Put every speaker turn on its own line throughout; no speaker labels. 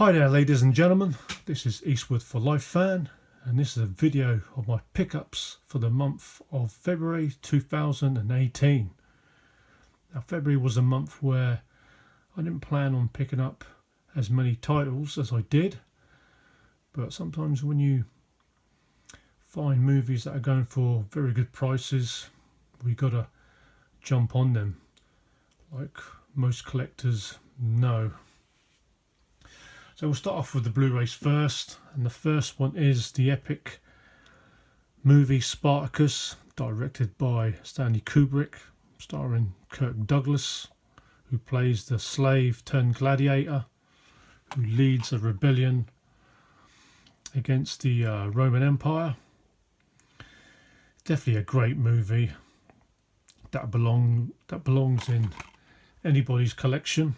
Hi there ladies and gentlemen, this is Eastwood for Life Fan, and this is a video of my pickups for the month of February 2018. Now February was a month where I didn't plan on picking up as many titles as I did, but sometimes when you find movies that are going for very good prices, we gotta jump on them, like most collectors know. So we'll start off with the Blu-rays first, and the first one is the epic movie Spartacus, directed by Stanley Kubrick, starring Kirk Douglas, who plays the slave turned gladiator who leads a rebellion against the Roman Empire. Definitely a great movie that belongs in anybody's collection.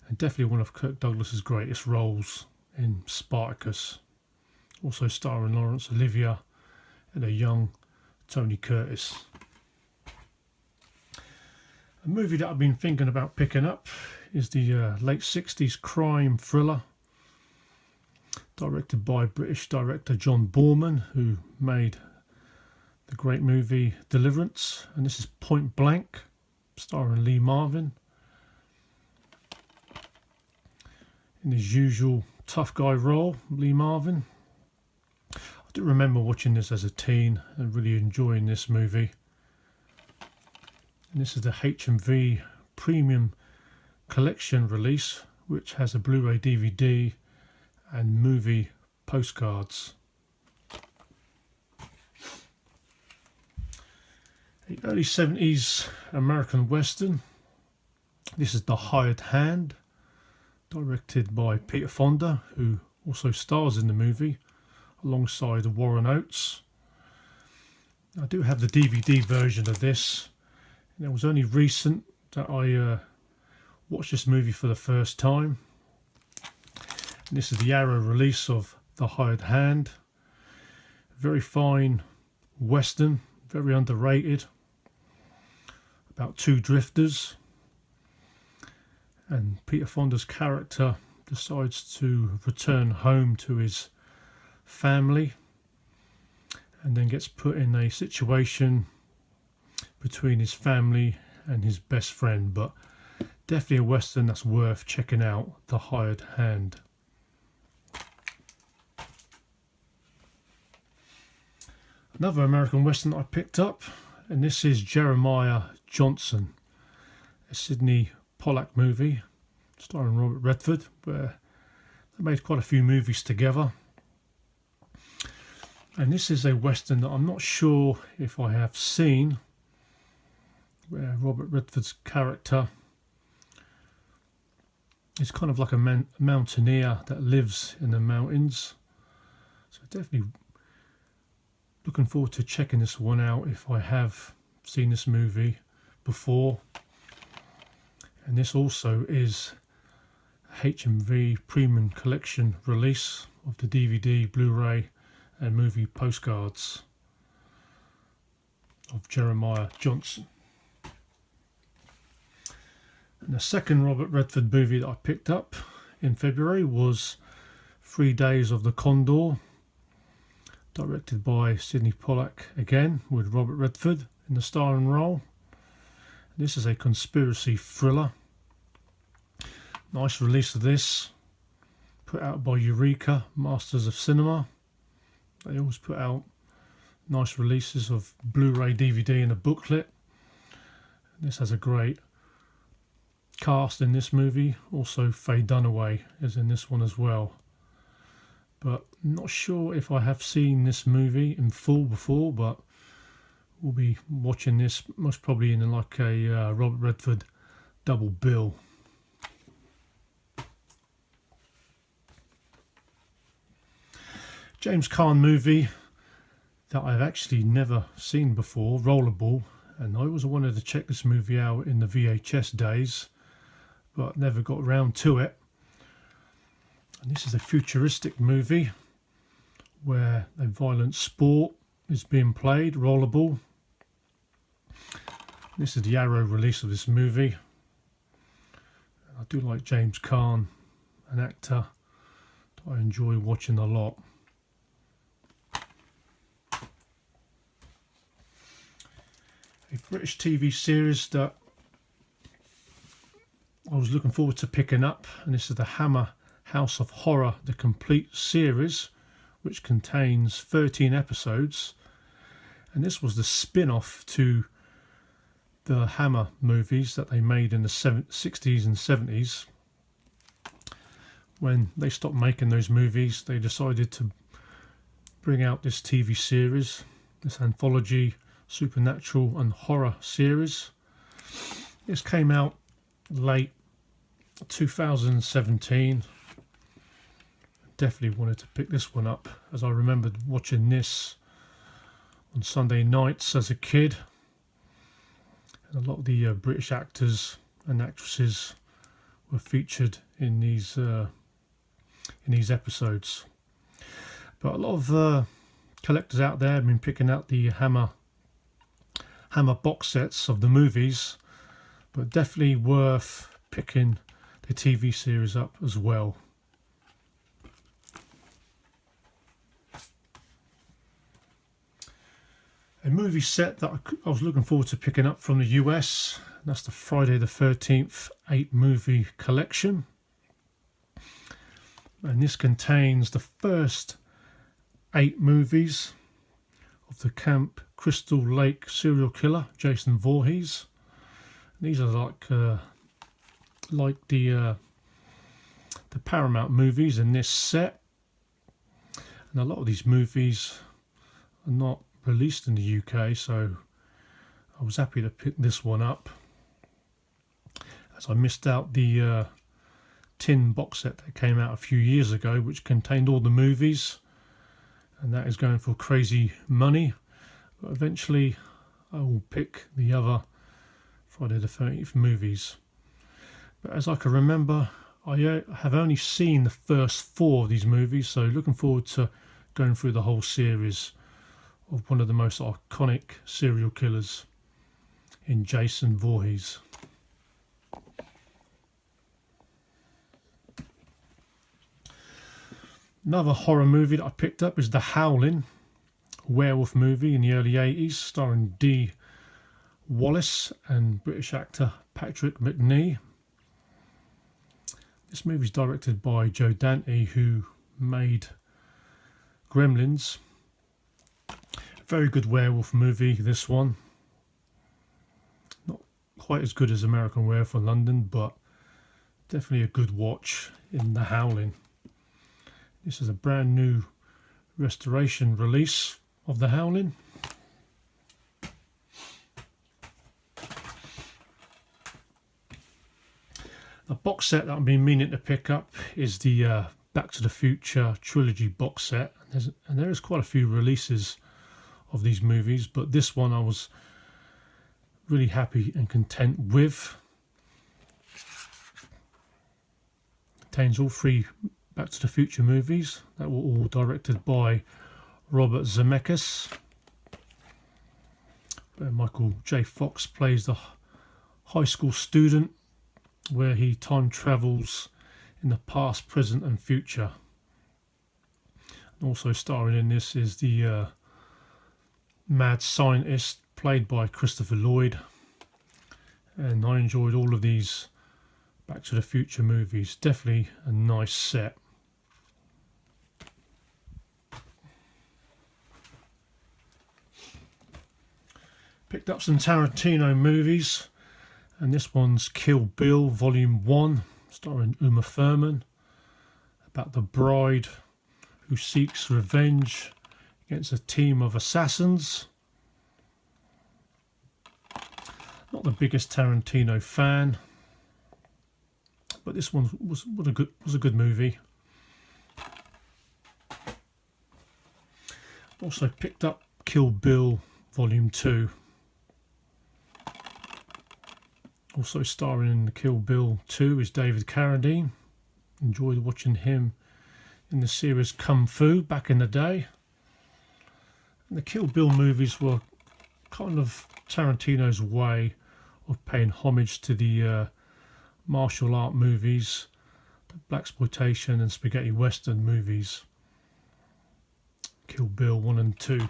And definitely one of Kirk Douglas's greatest roles in Spartacus. Also starring Laurence Olivier and a young Tony Curtis. A movie that I've been thinking about picking up is the late 60s crime thriller directed by British director John Boorman, who made the great movie Deliverance, and this is Point Blank, starring Lee Marvin. In his usual tough guy role, Lee Marvin. I do remember watching this as a teen and really enjoying this movie. And this is the H&V Premium Collection release, which has a Blu-ray DVD and movie postcards. The early 70s American Western. This is The Hired Hand, directed by Peter Fonda, who also stars in the movie alongside Warren Oates. I do have the DVD version of this, and it was only recent that I watched this movie for the first time. And this is the Arrow release of The Hired Hand. Very fine Western, very underrated, about two drifters. And Peter Fonda's character decides to return home to his family and then gets put in a situation between his family and his best friend. But definitely a Western that's worth checking out, The Hired Hand. Another American Western I picked up, and this is Jeremiah Johnson, a Sidney Pollack movie starring Robert Redford, where they made quite a few movies together. And this is a Western that I'm not sure if I have seen, where Robert Redford's character is kind of like a mountaineer that lives in the mountains. So definitely looking forward to checking this one out if I have seen this movie before. And this also is H&V Premium Collection release of the DVD, Blu-ray and movie postcards of Jeremiah Johnson. And the second Robert Redford movie that I picked up in February was 3 Days of the Condor, directed by Sidney Pollack again, with Robert Redford in the starring role. This is a conspiracy thriller. Nice release of this, put out by Eureka Masters of Cinema. They always put out nice releases of Blu-ray, DVD and a booklet. This has a great cast in this movie. Also Faye Dunaway is in this one as well. But I'm not sure if I have seen this movie in full before, but we'll be watching this most probably in like a Robert Redford double bill. James Caan movie that I've actually never seen before, Rollerball, and I always wanted to check this movie out in the VHS days, but never got around to it. And this is a futuristic movie where a violent sport is being played, Rollerball. This is the Arrow release of this movie. I do like James Caan, an actor I enjoy watching a lot. A British TV series that I was looking forward to picking up, and this is the Hammer House of Horror, the complete series, which contains 13 episodes, and this was the spin-off to the Hammer movies that they made in the 60s and 70s. When they stopped making those movies, they decided to bring out this TV series, this anthology supernatural and horror series. This came out late 2017. Definitely wanted to pick this one up, as I remembered watching this on Sunday nights as a kid, and a lot of the British actors and actresses were featured in these episodes. But a lot of collectors out there have been picking out the Hammer box sets of the movies, but definitely worth picking the TV series up as well. A movie set that I was looking forward to picking up from the US, and that's the Friday the 13th 8 movie collection. And this contains the first 8 movies of the Camp Crystal Lake serial killer, Jason Voorhees. These are like the Paramount movies in this set. And a lot of these movies are not released in the UK, so I was happy to pick this one up, as I missed out the tin box set that came out a few years ago, which contained all the movies, and that is going for crazy money. But eventually I will pick the other Friday the 13th movies. But as I can remember, I have only seen the first 4 of these movies, so looking forward to going through the whole series of one of the most iconic serial killers in Jason Voorhees. Another horror movie that I picked up is The Howling, werewolf movie in the early 80s, starring Dee Wallace and British actor Patrick Macnee. This movie is directed by Joe Dante, who made Gremlins. Very good werewolf movie, this one. Not quite as good as American Werewolf in London, but definitely a good watch in The Howling. This is a brand new restoration release of The Howling. The box set that I've been meaning to pick up is the Back to the Future trilogy box set. And there is quite a few releases of these movies, but this one I was really happy and content with. Contains all 3 Back to the Future movies that were all directed by Robert Zemeckis, where Michael J. Fox plays the high school student, where he time travels in the past, present and future. And also starring in this is the mad scientist played by Christopher Lloyd, and I enjoyed all of these Back to the Future movies. Definitely a nice set. Picked up some Tarantino movies, and this one's Kill Bill Volume 1, starring Uma Thurman, about the bride who seeks revenge against a team of assassins. Not the biggest Tarantino fan, but this one was a good movie. Also picked up Kill Bill Volume 2. Also starring in Kill Bill 2 is David Carradine. Enjoyed watching him in the series Kung Fu back in the day. And the Kill Bill movies were kind of Tarantino's way of paying homage to the martial art movies blaxploitation and spaghetti western movies. Kill Bill 1 and 2.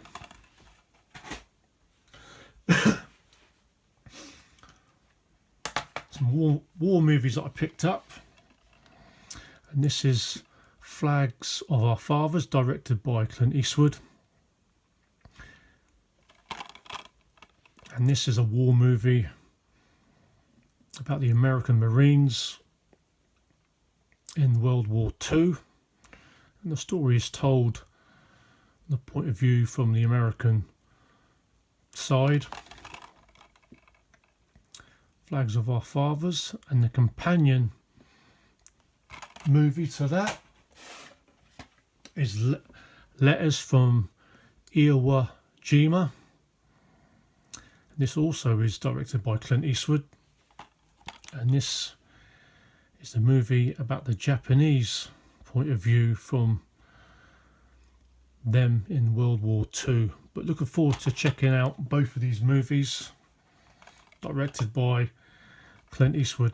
Some war movies that I picked up, and this is Flags of Our Fathers, directed by Clint Eastwood, and this is a war movie about the American Marines in World War II, and the story is told from the point of view from the American side. Flags of Our Fathers, and the companion movie to that is Letters from Iwo Jima. This also is directed by Clint Eastwood, and this is the movie about the Japanese point of view from them in World War II. But looking forward to checking out both of these movies, directed by Clint Eastwood.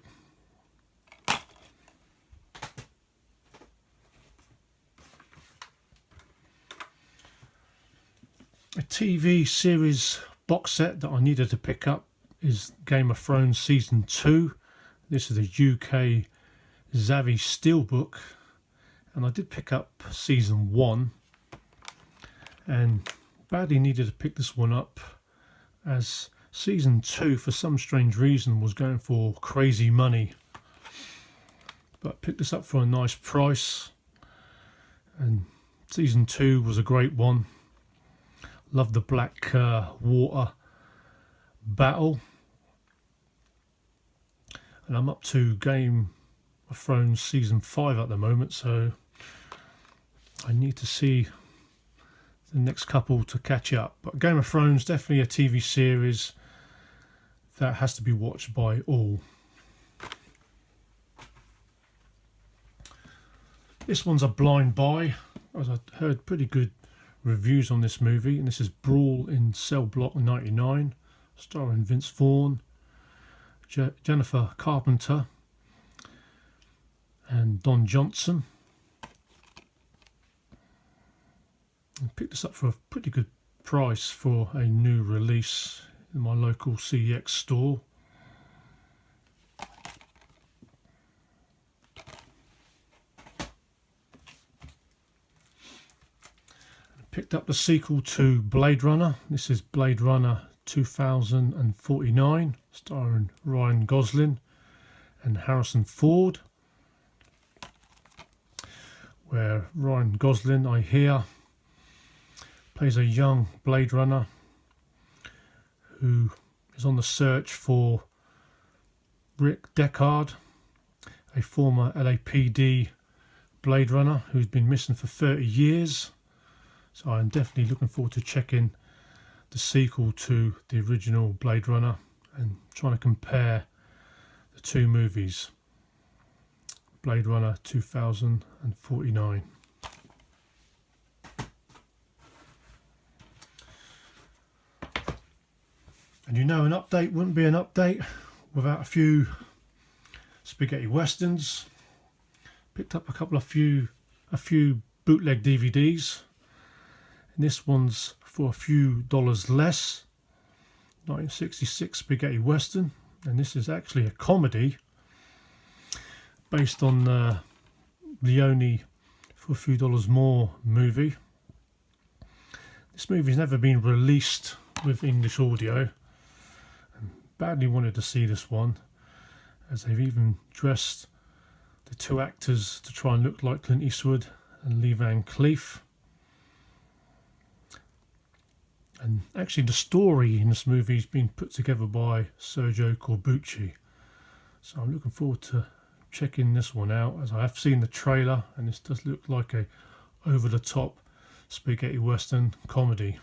A TV series box set that I needed to pick up is Game of Thrones Season 2. This is a UK Zavvi Steelbook, and I did pick up Season 1 and badly needed to pick this one up, as Season 2 for some strange reason was going for crazy money, but I picked this up for a nice price, and Season 2 was a great one. Love the black water battle, and I'm up to Game of Thrones Season 5 at the moment, so I need to see the next couple to catch up. But Game of Thrones, definitely a TV series that has to be watched by all. This one's a blind buy, as I heard pretty good reviews on this movie, and this is Brawl in Cell Block 99, starring Vince Vaughn, Jennifer Carpenter and Don Johnson. I picked this up for a pretty good price for a new release in my local CEX store. I picked up the sequel to Blade Runner. This is Blade Runner 2049, starring Ryan Gosling and Harrison Ford, where Ryan Gosling, I hear, plays a young Blade Runner who is on the search for Rick Deckard, a former LAPD Blade Runner who's been missing for 30 years. So I'm definitely looking forward to checking the sequel to the original Blade Runner and trying to compare the two movies. Blade Runner 2049. And you know, an update wouldn't be an update without a few spaghetti westerns. Picked up a few bootleg DVDs, and this one's for a few dollars less. 1966 spaghetti western, and this is actually a comedy based on the Leone for a few dollars more movie. This movie's never been released with English audio, and badly wanted to see this one, as they've even dressed the two actors to try and look like Clint Eastwood and Lee Van Cleef. And actually the story in this movie has been put together by Sergio Corbucci, so I'm looking forward to checking this one out, as I have seen the trailer and this does look like a over the top spaghetti western comedy.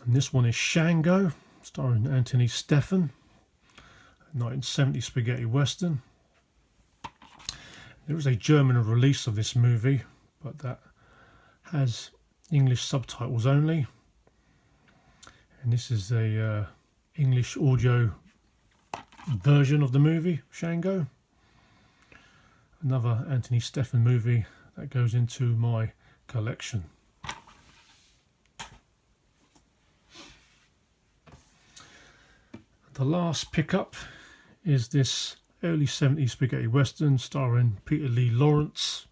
And this one is Shango, starring Anthony Stephan, 1970 spaghetti western. There is a German release of this movie, but that has English subtitles only, and this is a English audio version of the movie Shango. Another Anthony Stephan movie that goes into my collection. The last pickup is this early 70s spaghetti western starring Peter Lee Lawrence,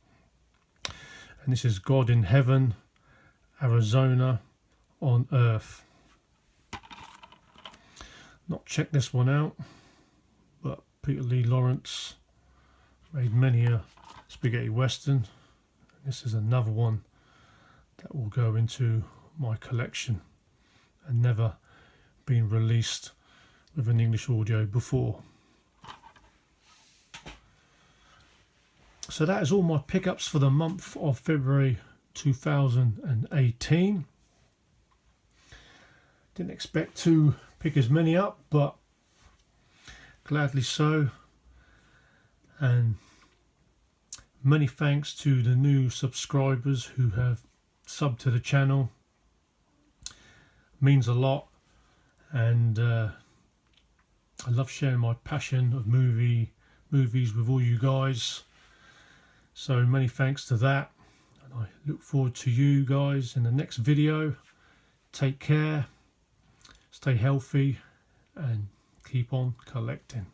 and this is God in Heaven, Arizona on Earth. Not checked this one out, but Peter Lee Lawrence made many a spaghetti western. This is another one that will go into my collection and never been released with an English audio before. So that is all my pickups for the month of February 2018. Didn't expect to pick as many up, but gladly so. And many thanks to the new subscribers who have subbed to the channel. Means a lot, and I love sharing my passion of movies with all you guys. So many thanks to that, and I look forward to you guys in the next video. Take care, stay healthy, and keep on collecting.